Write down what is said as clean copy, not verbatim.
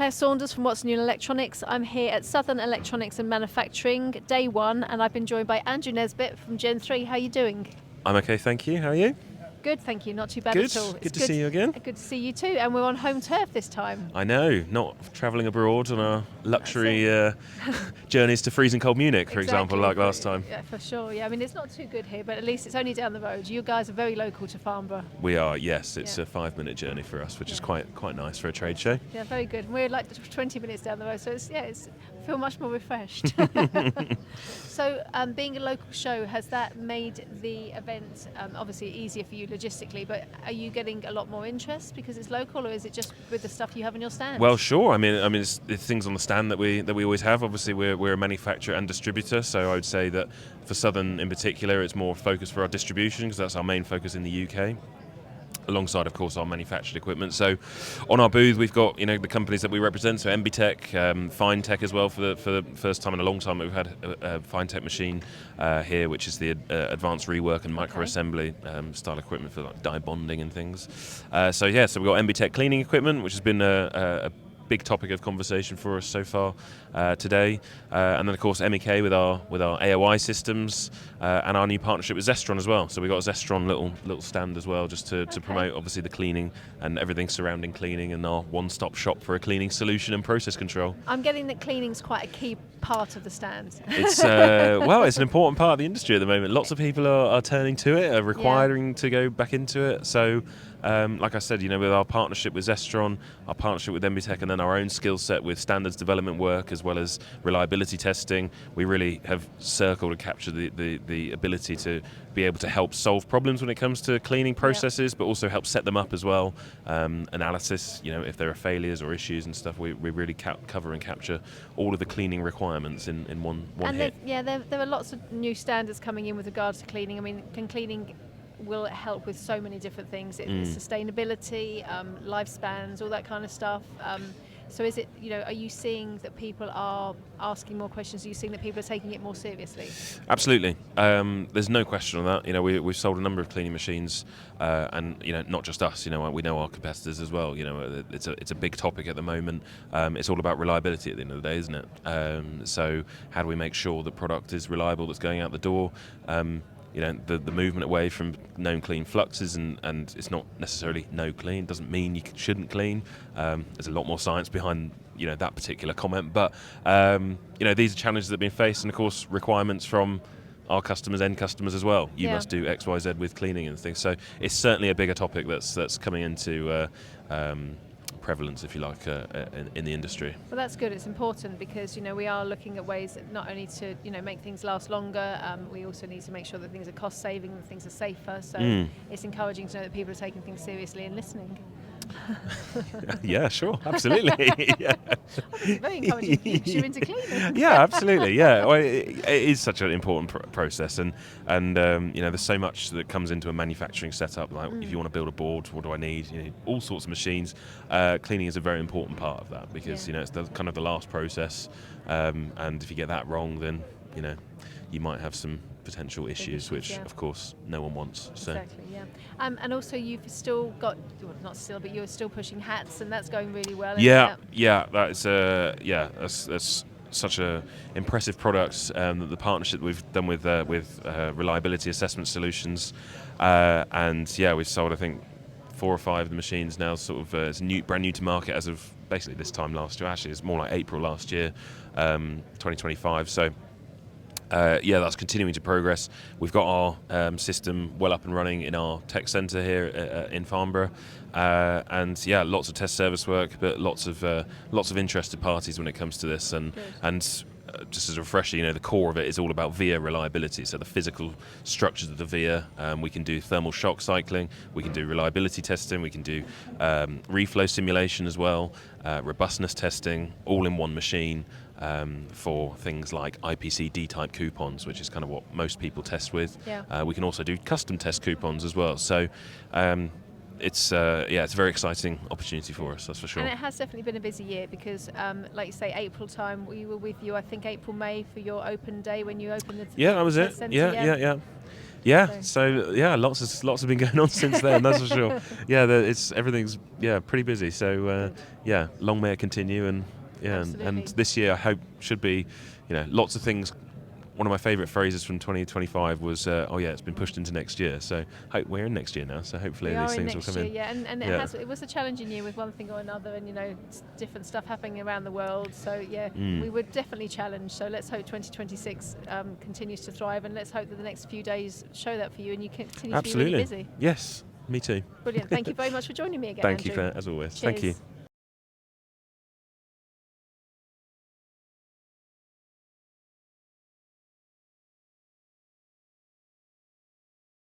Claire Saunders from What's New in Electronics. I'm here at Southern Electronics and Manufacturing, day one, and I've been joined by Andrew Naisbitt from GEN3. How are you doing? I'm okay, thank you. How are you? Good, thank you. Not too bad Good. at all. Good to see you again. Good to see you too. And we're on home turf this time. I know, not travelling abroad on our luxury journeys to freezing cold Munich, for example, like last time. Yeah, for sure. Yeah, I mean, it's not too good here, but at least it's only down the road. You guys are very local to Farnborough. We are, yes. It's a 5-minute journey for us, which is quite nice for a trade show. Yeah, very good. We're like 20 minutes down the road, so I feel much more refreshed. So, being a local show, has that made the event obviously easier for you logistically? But are you getting a lot more interest because it's local, or is it just with the stuff you have in your stand? Well, sure. I mean, it's things on the stand that we always have. Obviously, we're a manufacturer and distributor, so I would say that for Southern in particular, it's more focused for our distribution because that's our main focus in the UK. Alongside, of course, our manufactured equipment. So, on our booth, we've got the companies that we represent. So, MBTech, Finetech as well. For the first time in a long time, we've had a Finetech machine here, which is the advanced rework and microassembly style equipment for like die bonding and things. So we've got MBTech cleaning equipment, which has been a big topic of conversation for us so far today, and then of course MEK with our AOI systems and our new partnership with Zestron as well. So we got a Zestron little stand as well, just to promote obviously the cleaning and everything surrounding cleaning and our one-stop shop for a cleaning solution and process control. I'm getting that cleaning's quite a key part of the stand. It's it's an important part of the industry at the moment. Lots of people are turning to it, are requiring to go back into it. So. Like I said, with our partnership with Zestron, our partnership with MBTech, and then our own skill set with standards development work as well as reliability testing, we really have circled and captured the ability to be able to help solve problems when it comes to cleaning processes, but also help set them up as well. Analysis, if there are failures or issues and stuff, we really cover and capture all of the cleaning requirements in one hit. There are lots of new standards coming in with regards to cleaning. I mean, cleaning will help with so many different things. Sustainability, lifespans, all that kind of stuff. So is it, are you seeing that people are asking more questions? Are you seeing that people are taking it more seriously? Absolutely. There's no question on that. We've sold a number of cleaning machines, and not just us. We know our competitors as well. It's a big topic at the moment. It's all about reliability at the end of the day, isn't it? So how do we make sure the product is reliable that's going out the door? The movement away from known clean fluxes, and it's not necessarily no clean, doesn't mean you shouldn't clean. There's a lot more science behind that particular comment, but these are challenges that have been faced, and of course requirements from our customers, end customers as well. You must do X, Y, Z with cleaning and things. So it's certainly a bigger topic that's coming into prevalence, if you like, in the industry. Well, that's good. It's important because we are looking at ways not only to make things last longer. We also need to make sure that things are cost saving and things are safer. So it's encouraging to know that people are taking things seriously and listening. Yeah, sure, absolutely. Yeah. It's very encouraging because you're into cleaning. Yeah, absolutely. Yeah, well, it is such an important process, and there's so much that comes into a manufacturing setup. Like if you want to build a board, what do I need? All sorts of machines. Cleaning is a very important part of that because it's kind of the last process, and if you get that wrong, then you might have some potential issues, which of course no one wants. So. Exactly, yeah. And also you've still got, well, not still, but you're still pushing hats, and that's going really well. That's such a impressive product. The partnership we've done with Reliability Assessment Solutions, and we've sold I think 4 or 5 of the machines now. Sort of it's brand new to market as of basically this time last year. Actually, it's more like April last year, 2025. So. That's continuing to progress. We've got our system well up and running in our tech centre here in Farnborough, and lots of test service work, but lots of interested parties when it comes to this. And just as a refresher, the core of it is all about via reliability. So the physical structures of the via. We can do thermal shock cycling. We can do reliability testing. We can do reflow simulation as well. Robustness testing, all in one machine. For things like IPC D-type coupons, which is kind of what most people test with. We can also do custom test coupons as well. So it's a very exciting opportunity for us, that's for sure. And it has definitely been a busy year because, like you say, April time, we were with you, I think April, May for your open day when you opened the that was it. Centre, Yeah. Yeah, so yeah, lots have been going on since then. That's for sure. Yeah, everything's pretty busy. So yeah, long may it continue, and and this year I hope should be, lots of things. One of my favourite phrases from 2025 was, it's been pushed into next year. So hope we're in next year now. So hopefully these things will come in. Yeah, and it was a challenging year with one thing or another, and different stuff happening around the world. So we were definitely challenged. So let's hope 2026 continues to thrive, and let's hope that the next few days show that for you, and you continue to be really busy. Yes, me too. Brilliant. Thank you very much for joining me again. Thank Andrew. you, as always. Cheers. Thank you.